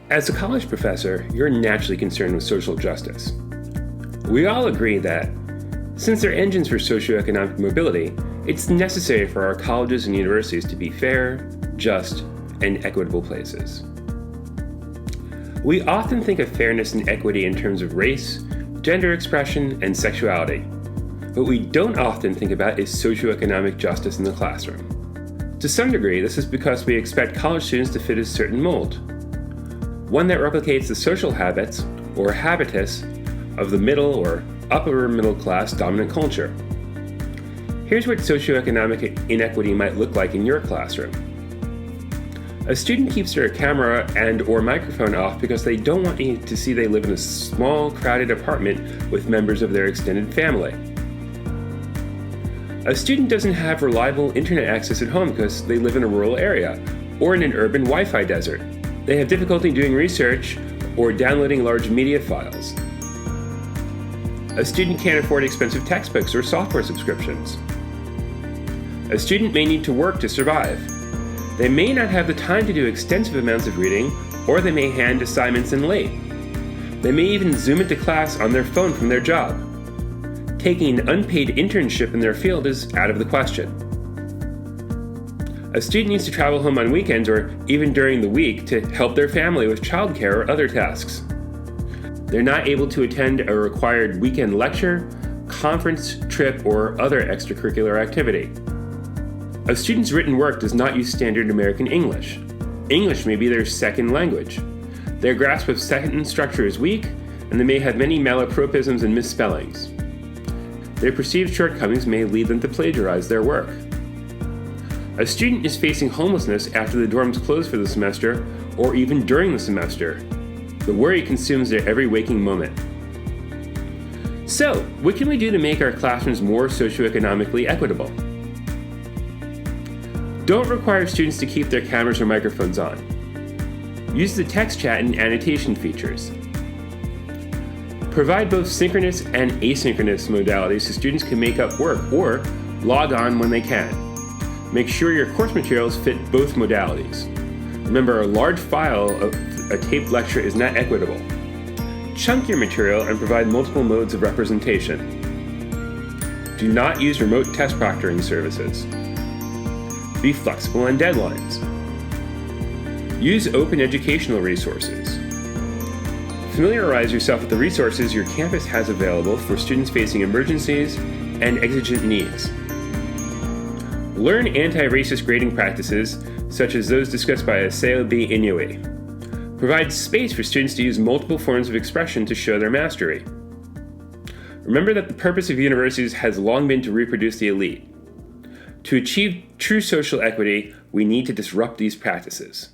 As a college professor, you're naturally concerned with social justice. We all agree that, since they're engines for socioeconomic mobility, it's necessary for our colleges and universities to be fair, just, and equitable places. We often think of fairness and equity in terms of race, gender expression, and sexuality. What we don't often think about is socioeconomic justice in the classroom. To some degree, this is because we expect college students to fit a certain mold, one that replicates the social habits, or habitus, of the middle or upper middle class dominant culture. Here's what socioeconomic inequity might look like in your classroom. A student keeps their camera and or microphone off because they don't want you to see they live in a small, crowded apartment with members of their extended family. A student doesn't have reliable internet access at home because they live in a rural area or in an urban Wi-Fi desert. They have difficulty doing research or downloading large media files. A student can't afford expensive textbooks or software subscriptions. A student may need to work to survive. They may not have the time to do extensive amounts of reading, or they may hand assignments in late. They may even Zoom into class on their phone from their job. Taking an unpaid internship in their field is out of the question. A student needs to travel home on weekends or even during the week to help their family with childcare or other tasks. They're not able to attend a required weekend lecture, conference, trip, or other extracurricular activity. A student's written work does not use standard American English. English may be their second language. Their grasp of sentence structure is weak, and they may have many malapropisms and misspellings. Their perceived shortcomings may lead them to plagiarize their work. A student is facing homelessness after the dorms close for the semester, or even during the semester. The worry consumes their every waking moment. So, what can we do to make our classrooms more socioeconomically equitable? Don't require students to keep their cameras or microphones on. Use the text chat and annotation features. Provide both synchronous and asynchronous modalities so students can make up work or log on when they can. Make sure your course materials fit both modalities. Remember, a large file of a taped lecture is not equitable. Chunk your material and provide multiple modes of representation. Do not use remote test proctoring services. Be flexible on deadlines. Use open educational resources. Familiarize yourself with the resources your campus has available for students facing emergencies and exigent needs. Learn anti-racist grading practices, such as those discussed by Aseobi Inoue. Provide space for students to use multiple forms of expression to show their mastery. Remember that the purpose of universities has long been to reproduce the elite. To achieve true social equity, we need to disrupt these practices.